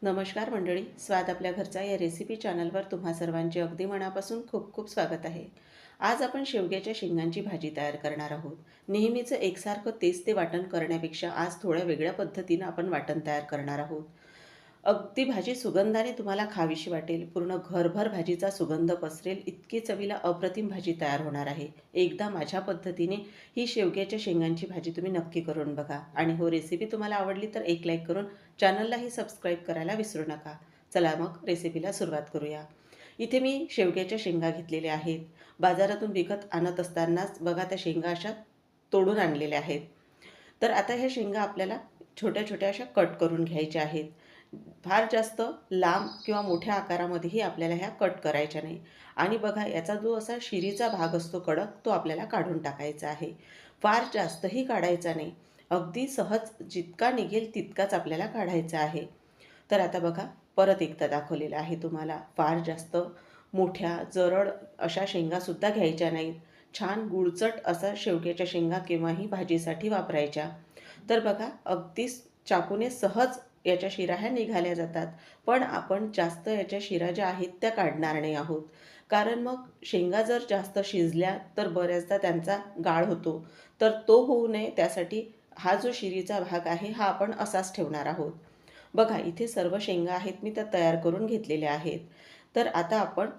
नमस्कार मंडळी, स्वाद आपल्या घरचा या रेसिपी चॅनलवर तुम्हा सर्वांचे अगदी मनापासून खूप खूप स्वागत आहे. आज आपण शेवग्याच्या शेंगांची भाजी तयार करणार आहोत. नेहमीचं एकसारखं तेच ते वाटण करण्यापेक्षा आज थोड्या वेगळ्या पद्धतीनं आपण वाटण तयार करणार आहोत. अगदी भाजी सुगंधाने तुम्हाला खावीशी वाटेल, पूर्ण घरभर भाजीचा सुगंध पसरेल इतकी चवीला अप्रतिम भाजी तयार होणार आहे. एकदा माझ्या पद्धतीने ही शेवग्याच्या शेंगांची भाजी तुम्ही नक्की करून बघा. आणि हो, रेसिपी तुम्हाला आवडली तर एक लाईक करून चॅनललाही सबस्क्राईब करायला विसरू नका. चला मग रेसिपीला सुरुवात करूया. इथे मी शेवग्याच्या शेंगा घेतलेल्या आहेत. बाजारातून विकत आणत असतानाच बघा त्या शेंगा अशा तोडून आणलेल्या आहेत. तर आता ह्या शेंगा आपल्याला छोट्या छोट्या अशा कट करून घ्यायच्या आहेत. फार जास्त लांब किंवा मोठ्या आकारामध्येही आपल्याला ह्या कट करायच्या नाही. आणि बघा, याचा जो असा शिरीचा भाग असतो कडक, तो आपल्याला काढून टाकायचा आहे. फार जास्तही काढायचा नाही, अगदी सहज जितका निघेल तितकाच आपल्याला काढायचा आहे. तर आता बघा, परत एकदा दाखवलेलं आहे तुम्हाला. फार जास्त मोठ्या जरड अशा शेंगासुद्धा घ्यायच्या नाहीत. छान गुळचट असा शेवग्याच्या शेंगा केव्हाही भाजीसाठी वापरायच्या. तर बघा, अगदीच चाकूने सहज याच्या शिरा ह्या निघाल्या जातात. पण आपण जास्त याच्या शिरा ज्या आहेत त्या काढणार नाही आहोत. कारण मग शेंगा जर जास्त शिजल्या तर बऱ्याचदा त्यांचा गाळ होतो. तर तो होऊ नये त्यासाठी हा जो शिरीचा भाग आहे हा आपण असाच ठेवणार आहोत. बघा, इथे सर्व शेंगा आहेत, मी त्या तयार करून घेतलेल्या आहेत. तर आता आपण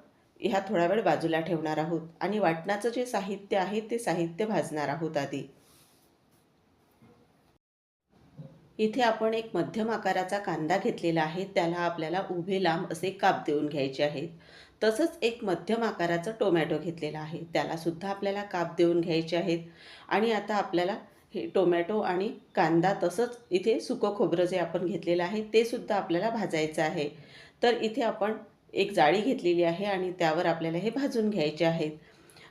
ह्या थोडा वेळ बाजूला ठेवणार आहोत आणि वाटणाचं जे साहित्य आहे ते साहित्य भाजणार आहोत आधी. इथे आपण एक मध्यम आकाराचा कांदा घेतलेला आहे, त्याला आपल्याला उभे लांब असे काप देऊन घ्यायचे आहेत. तसंच एक मध्यम आकाराचा टोमॅटो घेतलेला आहे, त्यालासुद्धा आपल्याला काप देऊन घ्यायचे आहेत. आणि आता आपल्याला हे टोमॅटो आणि कांदा तसंच इथे सुकं खोबरं जे आपण घेतलेलं आहे ते सुद्धा आपल्याला भाजायचं आहे. तर इथे आपण एक जाळी घेतलेली आहे आणि त्यावर आपल्याला हे भाजून घ्यायचे आहेत.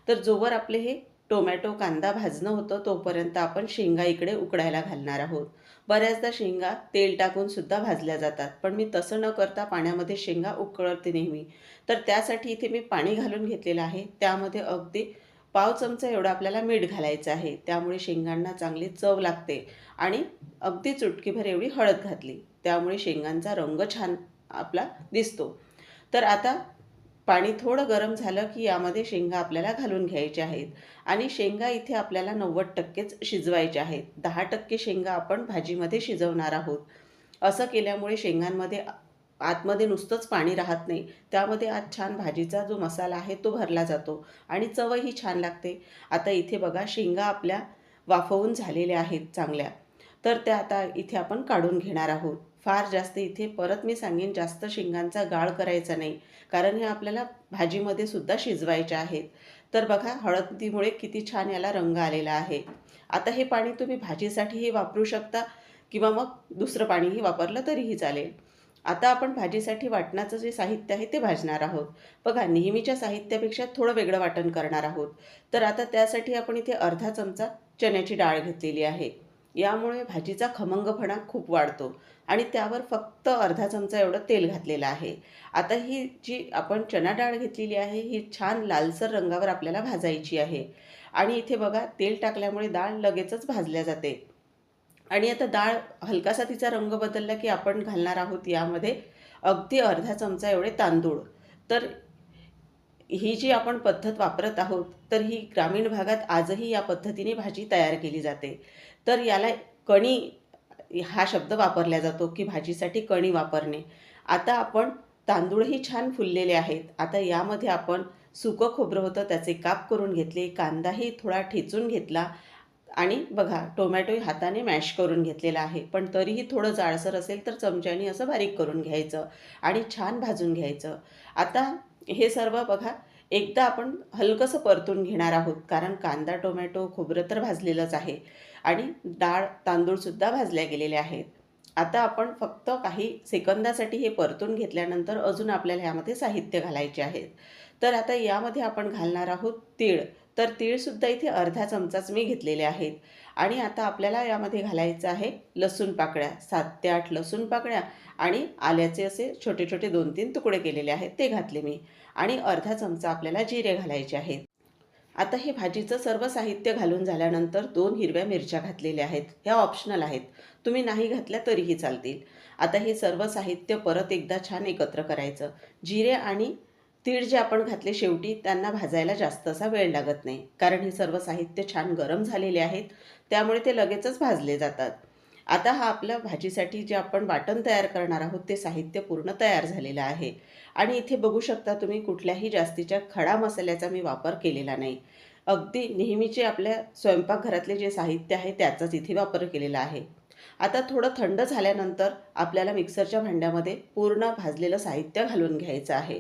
तर जोवर आपले हे टोमॅटो कांदा भाजणं होतं तोपर्यंत आपण शेंगा इकडे उकडायला घालणार आहोत. बऱ्याचदा शेंगा तेल टाकून सुद्धा भाजल्या जातात, पण मी तसं न करता पाण्यामध्ये शेंगा उकळते नेहमी. तर त्यासाठी इथे मी पाणी घालून घेतलेलं आहे. त्यामध्ये अगदी पाव चमचा एवढं आपल्याला मीठ घालायचं आहे, त्यामुळे शेंगांना चांगली चव लागते. आणि अगदी चुटकीभर एवढी हळद घातली, त्यामुळे शेंगांचा रंग छान आपला दिसतो. तर आता पाणी थोडं गरम झालं की यामध्ये शेंगा आपल्याला घालून घ्यायच्या आहेत. आणि शेंगा इथे आपल्याला 90%च शिजवायच्या आहेत. 10% शेंगा आपण भाजीमध्ये शिजवणार आहोत. असं केल्यामुळे शेंगांमध्ये आतमध्ये नुसतंच पाणी राहत नाही, त्यामध्ये आत छान भाजीचा जो मसाला आहे तो भरला जातो आणि चवही छान लागते. आता इथे बघा, शेंगा आपल्या वाफवून झालेल्या आहेत चांगल्या. तर त्या आता इथे आपण काढून घेणार आहोत. फार जास्त इथे परत मी सांगेन, जास्त शेंगांचा गाळ करायचा नाही, कारण हे आपल्याला भाजीमध्ये सुद्धा शिजवायच्या आहेत. तर बघा, हळदीमुळे किती छान याला रंग आलेला आहे. आता हे पाणी तुम्ही भाजीसाठीही वापरू शकता किंवा मग दुसरं पाणीही वापरलं तरीही चालेल. आता आपण भाजीसाठी वाटणाचं जे साहित्य आहे ते भाजणार आहोत. बघा, नेहमीच्या साहित्यापेक्षा थोडं वेगळं वाटण करणार आहोत. तर आता त्यासाठी आपण इथे अर्धा चमचा चण्याची डाळ घेतलेली आहे. यामुळे भाजीचा खमंगपणा खूप वाढतो. आणि त्यावर फक्त अर्धा चमचा एवढं तेल घातलेलं आहे. आता ही जी आपण चणा डाळ घेतलेली आहे ही छान लालसर रंगावर आपल्याला भाजायची आहे. आणि इथे बघा, तेल टाकल्यामुळे डाळ लगेचच भाजल्या जाते. आणि आता डाळ हलकासा तिचा रंग बदलला की आपण घालणार आहोत यामध्ये अगदी अर्धा चमचा एवढे तांदूळ. तर ही जी आपण पद्धत वापरत आहोत तर ही ग्रामीण भागात आजही या पद्धतीने भाजी तयार केली जाते. तर याला कणी हा शब्द वापरला जातो की भाजीसाठी कणी वापरणे. आता आपण तांदूळही छान फुललेले आहेत. आता यामध्ये आपण सुकं खोबरं होतं त्याचे काप करून घेतले, कांदाही थोडा ठेचून घेतला. आणि बघा, टोमॅटोही हाताने मॅश करून घेतलेला आहे, पण तरीही थोडं जाडसर असेल तर चमच्याने असं बारीक करून घ्यायचं आणि छान भाजून घ्यायचं. आता हे सर्व बघा, एकदा आपण हलकंसं परतून घेणार आहोत, कारण कांदा टोमॅटो खोबरं तर भाजलेलंच आहे आणि डाळ तांदूळसुद्धा भाजल्या गेलेले आहेत. आता आपण फक्त काही सेकंदासाठी हे परतून घेतल्यानंतर अजून आपल्याला ह्यामध्ये साहित्य घालायचे आहेत. तर आता यामध्ये आपण घालणार आहोत तीळ. तर तीळसुद्धा इथे अर्धा चमचाच मी घेतलेले आहेत. आणि आता आपल्याला यामध्ये घालायचं आहे लसूण पाकळ्या, 7 ते 8 लसूण पाकळ्या. आणि आल्याचे असे छोटे छोटे 2-3 तुकडे केलेले आहेत ते घातले मी. आणि अर्धा चमचा आपल्याला जिरे घालायचे आहेत. आता हे भाजीचं सर्व साहित्य घालून झाल्यानंतर 2 हिरव्या मिरच्या घातलेल्या आहेत. ह्या ऑप्शनल आहेत, तुम्ही नाही घातल्या तरीही चालतील. आता हे सर्व साहित्य परत एकदा छान एकत्र करायचं. जिरे आणि तीळ जे आपण घातले शेवटी त्यांना भाजायला जास्त असा वेळ लागत नाही, कारण हे सर्व साहित्य छान गरम झालेले आहेत, त्यामुळे ते लगेचच भाजले जातात. आता हा आपल्या भाजीसाठी जे आपण वाटण तयार करणार आहोत ते साहित्य पूर्ण तयार झालेलं आहे. आणि इथे बघू शकता तुम्ही कुठल्याही जास्तीच्या खडा मसाल्याचा मी वापर केलेला नाही. अगदी नेहमीचे आपल्या स्वयंपाकघरातले जे साहित्य आहे त्याचाच इथे वापर केलेला आहे. आता थोडं थंड झाल्यानंतर आपल्याला मिक्सरच्या भांड्यामध्ये पूर्ण भाजलेलं साहित्य घालून घ्यायचं आहे.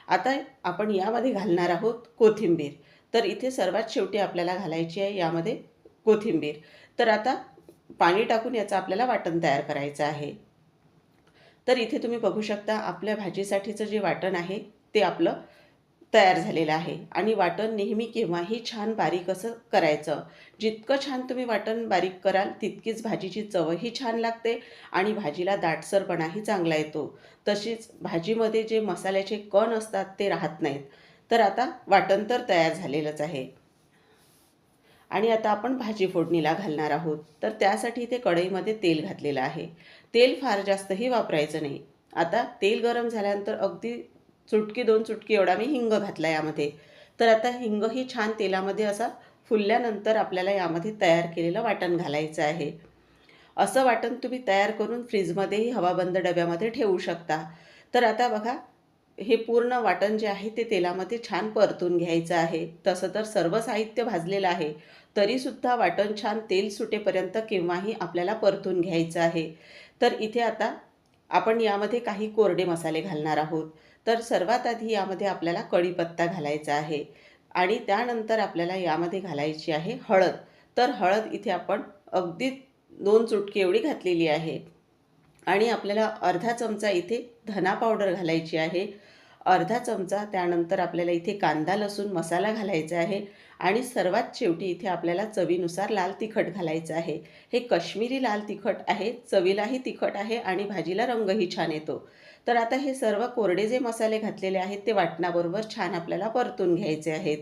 आता आपण यामध्ये घालणार आहोत कोथिंबीर. तर इथे सर्वात शेवटी आपल्याला घालायची आहे यामध्ये कोथिंबीर. तर आता पाणी टाकून याचं आपल्याला वाटण तयार करायचं आहे. तर इथे तुम्ही बघू शकता आपल्या भाजीसाठीचं जे वाटण आहे ते आपलं तयार झालेलं आहे. आणि वाटण नेहमी केव्हाही छान बारीक असं करायचं. जितकं छान तुम्ही वाटण बारीक कराल तितकीच भाजीची चवही छान लागते आणि भाजीला दाटसरपणाही चांगला येतो. तशीच भाजीमध्ये जे मसाल्याचे कण असतात ते राहत नाहीत. तर आता वाटण तर तयार झालेलंच आहे. आणि आता आपण भाजी फोडणीला घालणार आहोत. तर त्यासाठी इथे कढईमध्ये तेल घातलेलं आहे. तेल फार जास्तही वापरायचं नाही. आता तेल गरम झाल्यानंतर अगदी चुटकी 2 चुटकी एवढा मी हिंग घातला यामध्ये. तर आता हिंगही छान तेलामध्ये असा फुलल्यानंतर आपल्याला यामध्ये तयार केलेलं वाटण घालायचं आहे. असं वाटण तुम्ही तयार करून फ्रीजमध्येही हवाबंद डब्यामध्ये ठेवू शकता. तर आता बघा हे पूर्ण वाटण जे आहे ते तेलामध्ये छान परतून घ्यायचं आहे. तसं तर सर्व साहित्य भाजलेलं आहे, तरीसुद्धा वाटण छान तेल सुटेपर्यंत केव्हाही आपल्याला परतून घ्यायचं आहे. तर इथे आता आपण यामध्ये काही कोरडे मसाले घालणार आहोत. तर सर्वात आधी यामध्ये आपल्याला कढीपत्ता घालायचा आहे आणि त्यानंतर आपल्याला यामध्ये घालायची आहे हळद. तर हळद इथे आपण अगदी 2 चुटकी एवढी घातलेली आहे. आणि आपल्याला अर्धा चमचा इथे धना पावडर घालायची आहे. अर्धा चमचा त्यानंतर आपल्याला इथे कांदा लसूण मसाला घालायचा आहे. आणि सर्वात शेवटी इथे आपल्याला चवीनुसार लाल तिखट घालायचं आहे. हे काश्मीरी लाल तिखट आहे, चवीलाही तिखट आहे आणि भाजीला रंगही छान येतो. तर आता हे सर्व कोरडे जे मसाले घातलेले आहेत ते वाटणाबरोबर छान आपल्याला परतून घ्यायचे आहेत.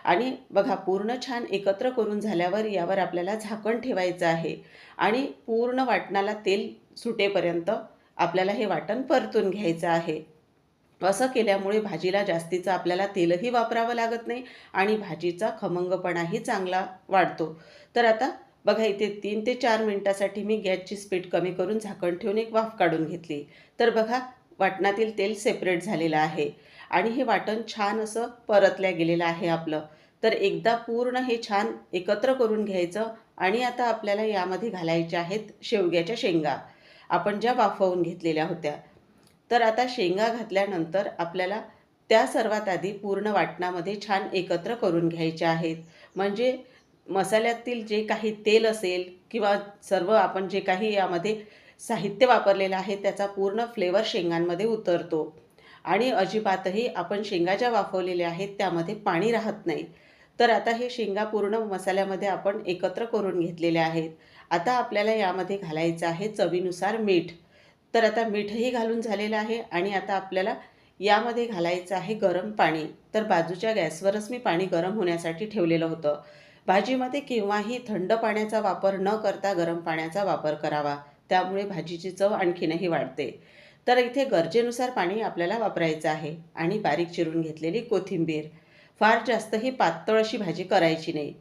आणि बघा पूर्ण छान एकत्र करून झाल्यावर यावर आपल्याला झाकण ठेवायचं आहे आणि पूर्ण वाटणाला तेल सुटेपर्यंत आपल्याला हे वाटण परतून घ्यायचं आहे. असं केल्यामुळे भाजीला जास्तीचं आपल्याला तेलही वापरावं लागत नाही आणि भाजीचा खमंगपणाही चांगला वाढतो. तर आता बघा इथे 3 ते 4 मिनिटासाठी मी गॅसची स्पीड कमी करून झाकण ठेवून एक वाफ काढून घेतली. तर बघा वाटणातील तेल सेपरेट झालेलं आहे आणि हे वाटण छान असं परतल्या गेलेलं आहे आपलं. तर एकदा पूर्ण हे छान एकत्र करून घ्यायचं आणि आता आपल्याला यामध्ये घालायच्या आहेत शेवग्याच्या शेंगा. आपण ज्या वाफवून घेतलेल्या होत्या. तर आता शेंगा घातल्यानंतर आपल्याला त्या सर्वात आधी पूर्ण वाटणामध्ये छान एकत्र करून घ्यायच्या आहेत. म्हणजे मसाल्यातील जे काही तेल असेल किंवा सर्व आपण जे काही यामध्ये साहित्य वापरलेलं आहे त्याचा पूर्ण फ्लेवर शेंगांमध्ये उतरतो आणि अजिबातही आपण शेंगा ज्या वाफवलेल्या आहेत त्यामध्ये पाणी राहत नाही. तर आता हे शेंगा पूर्ण मसाल्यामध्ये आपण एकत्र करून घेतलेल्या आहेत. आता आपल्याला यामध्ये घालायचं आहे चवीनुसार मीठ. तर आता मीठही घालून झालेलं आहे आणि आता आपल्याला यामध्ये घालायचं आहे गरम पाणी. तर बाजूच्या गॅसवरच मी पाणी गरम होण्यासाठी ठेवलेलं होतं. भाजीमध्ये केव्हाही थंड पाण्याचा वापर न करता गरम पाण्याचा वापर करावा, त्यामुळे भाजीची चव आणखीनही वाढते. तर इथे गरजेनुसार पाणी आपल्याला वापरायचं आहे आणि बारीक चिरून घेतलेली कोथिंबीर. फार जास्तही पातळ अशी भाजी करायची नाही.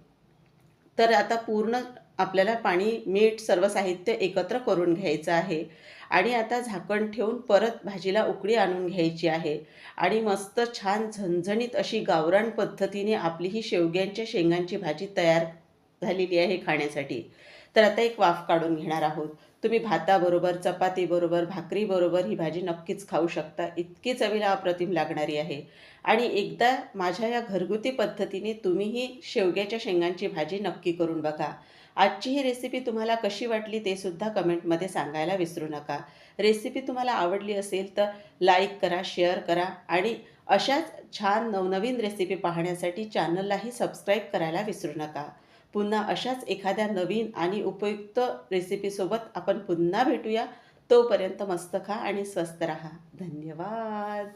तर आता पूर्ण आपल्याला पाणी मीठ सर्व साहित्य एकत्र करून घ्यायचं आहे आणि आता झाकण ठेवून परत भाजीला उकळी आणून घ्यायची आहे आणि मस्त छान झणझणीत अशी गावरान पद्धतीने आपली ही शेवग्यांच्या शेंगांची भाजी तयार झालेली आहे खाण्यासाठी. तर आता एक वाफ काढून घेणार आहोत. तुम्ही भाताबरोबर, चपातीबरोबर, भाकरीबरोबर ही भाजी नक्कीच खाऊ शकता. इतकी चवीला अप्रतिम लागणारी आहे. आणि एकदा माझ्या या घरगुती पद्धतीने तुम्हीही शेवग्याच्या शेंगांची भाजी नक्की करून बघा. आजची ही रेसिपी तुम्हाला कशी वाटली ते सुद्धा कमेंटमध्ये सांगायला विसरू नका. रेसिपी तुम्हाला आवडली असेल तर लाईक करा, शेअर करा आणि अशाच छान नवनवीन रेसिपी पाहण्यासाठी चॅनललाही सबस्क्राईब करायला विसरू नका. पुन्हा अशाच एखाद्या नवीन आणि उपयुक्त रेसिपीसोबत आपण पुन्हा भेटूया. तोपर्यंत मस्त खा आणि स्वस्त रहा. धन्यवाद.